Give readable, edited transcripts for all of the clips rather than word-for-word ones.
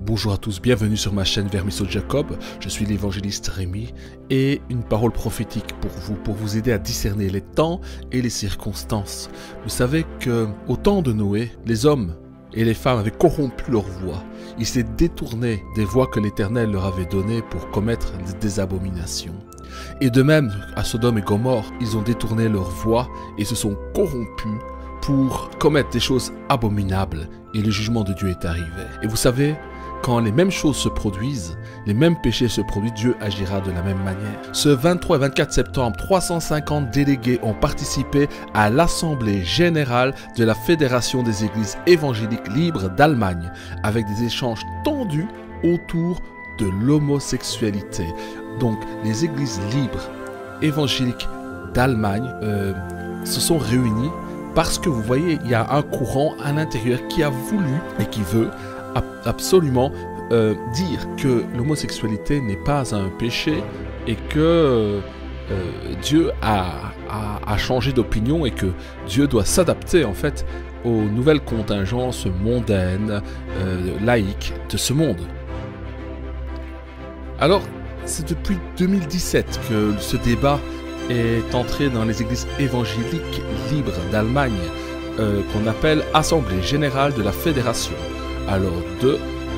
Bonjour à tous, bienvenue sur ma chaîne Vermisseau Jacob, je suis l'évangéliste Rémi et une parole prophétique pour vous aider à discerner les temps et les circonstances. Vous savez que au temps de Noé, les hommes et les femmes avaient corrompu leur voie. Ils s'étaient détournés des voies que l'Éternel leur avait données pour commettre des abominations. Et de même, à Sodome et Gomorrhe, ils ont détourné leur voie et se sont corrompus pour commettre des choses abominables. Et le jugement de Dieu est arrivé. Et vous savez, quand les mêmes choses se produisent, les mêmes péchés se produisent, Dieu agira de la même manière. Ce 23 et 24 septembre, 350 délégués ont participé à l'Assemblée générale de la Fédération des Églises évangéliques libres d'Allemagne, avec des échanges tendus autour de l'homosexualité. Donc, les églises libres évangéliques d'Allemagne se sont réunies parce que vous voyez, il y a un courant à l'intérieur qui a voulu et qui veut absolument dire que l'homosexualité n'est pas un péché et que Dieu a changé d'opinion et que Dieu doit s'adapter en fait aux nouvelles contingences mondaines, laïques de ce monde. Alors, c'est depuis 2017 que ce débat est entré dans les églises évangéliques libres d'Allemagne, qu'on appelle Assemblée Générale de la Fédération, alors de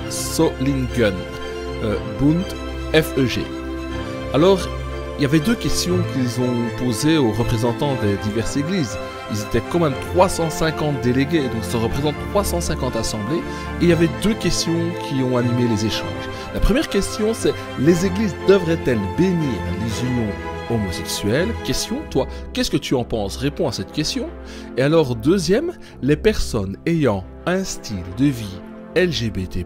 Solingen, Bund FEG. Alors, il y avait deux questions qu'ils ont posées aux représentants des diverses églises. Ils étaient quand même 350 délégués, donc ça représente 350 assemblées. Et il y avait deux questions qui ont animé les échanges. La première question, c'est: les églises devraient-elles bénir les unions homosexuelles? Question, toi, qu'est-ce que tu en penses? Réponds à cette question. Et alors, deuxième, les personnes ayant un style de vie LGBT+,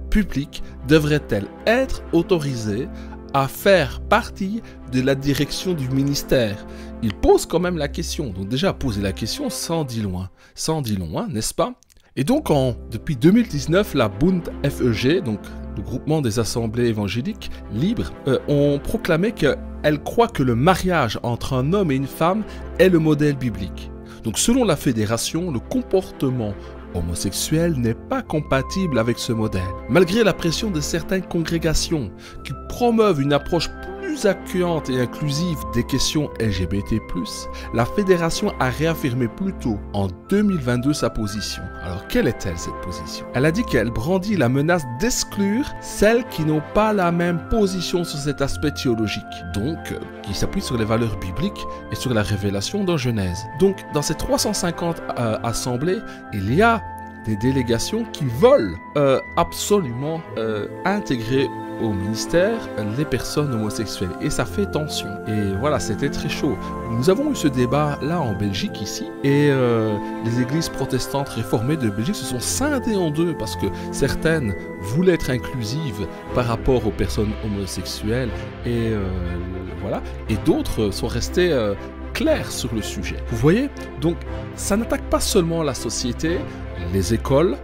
public, devraient-elles être autorisées à faire partie de la direction du ministère? Il pose quand même la question. Donc déjà, poser la question, ça en dit loin. Ça en dit long, hein, n'est-ce pas? Et donc, depuis 2019, la Bund FEG, donc le groupement des assemblées évangéliques libres, ont proclamé qu'elles croient que le mariage entre un homme et une femme est le modèle biblique. Donc selon la fédération, le comportement homosexuel n'est pas compatible avec ce modèle. Malgré la pression de certaines congrégations qui promeuvent une approche plus accueillante et inclusive des questions LGBT+, la fédération a réaffirmé plus tôt en 2022 sa position. Alors quelle est-elle cette position? Elle a dit qu'elle brandit la menace d'exclure celles qui n'ont pas la même position sur cet aspect théologique, donc qui s'appuie sur les valeurs bibliques et sur la révélation dans Genèse. Donc dans ces 350 assemblées, il y a des délégations qui veulent absolument intégrer au ministère les personnes homosexuelles, et ça fait tension. Et voilà, c'était très chaud. Nous avons eu ce débat là en Belgique ici, et les églises protestantes réformées de Belgique se sont scindées en deux parce que certaines voulaient être inclusives par rapport aux personnes homosexuelles, et voilà, et d'autres sont restées claires sur le sujet. Vous voyez, donc ça n'attaque pas seulement la société, les écoles,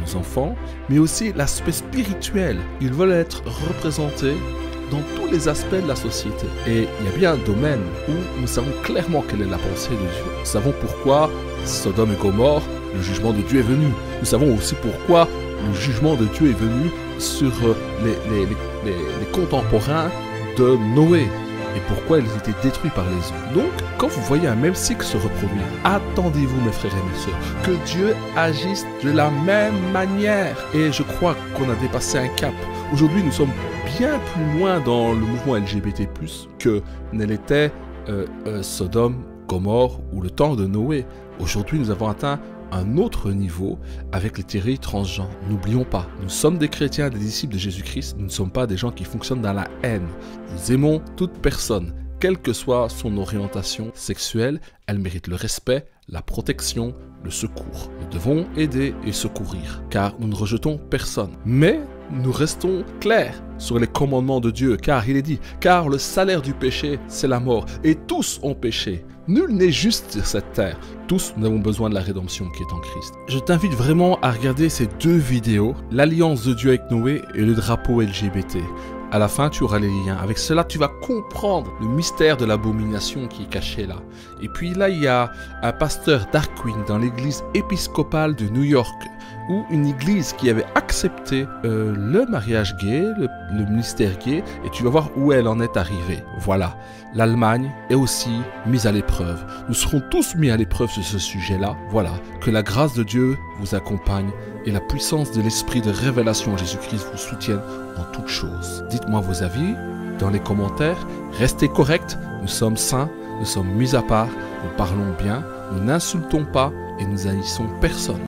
nos enfants, mais aussi l'aspect spirituel. Ils veulent être représentés dans tous les aspects de la société. Et il y a bien un domaine où nous savons clairement quelle est la pensée de Dieu. Nous savons pourquoi Sodome et Gomorrhe, le jugement de Dieu est venu. Nous savons aussi pourquoi le jugement de Dieu est venu sur les contemporains de Noé, et pourquoi ils étaient détruits par les eaux. Donc, quand vous voyez un même cycle se reproduire, attendez-vous, mes frères et mes sœurs, que Dieu agisse de la même manière. Et je crois qu'on a dépassé un cap. Aujourd'hui, nous sommes bien plus loin dans le mouvement LGBT+, que ne l'était Sodome, Gomorrhe ou le temps de Noé. Aujourd'hui, nous avons atteint un autre niveau avec les théories transgenres. N'oublions pas, nous sommes des chrétiens, des disciples de Jésus-Christ, nous ne sommes pas des gens qui fonctionnent dans la haine. Nous aimons toute personne, quelle que soit son orientation sexuelle, elle mérite le respect, la protection, le secours. Nous devons aider et secourir, car nous ne rejetons personne. Mais nous restons clairs sur les commandements de Dieu, car il est dit, car le salaire du péché, c'est la mort, et tous ont péché. Nul n'est juste sur cette terre. Tous, nous avons besoin de la rédemption qui est en Christ. Je t'invite vraiment à regarder ces deux vidéos, l'alliance de Dieu avec Noé et le drapeau LGBT. À la fin, tu auras les liens. Avec cela, tu vas comprendre le mystère de l'abomination qui est caché là. Et puis là, il y a un pasteur Darkwing dans l'église épiscopale de New York, ou une église qui avait accepté le mariage gay, le ministère gay, et tu vas voir où elle en est arrivée. Voilà, l'Allemagne est aussi mise à l'épreuve. Nous serons tous mis à l'épreuve sur ce sujet-là. Voilà, que la grâce de Dieu vous accompagne et la puissance de l'esprit de révélation en Jésus-Christ vous soutienne en toutes choses. Dites-moi vos avis dans les commentaires. Restez corrects, nous sommes saints, nous sommes mis à part, nous parlons bien, nous n'insultons pas et nous haïssons personne.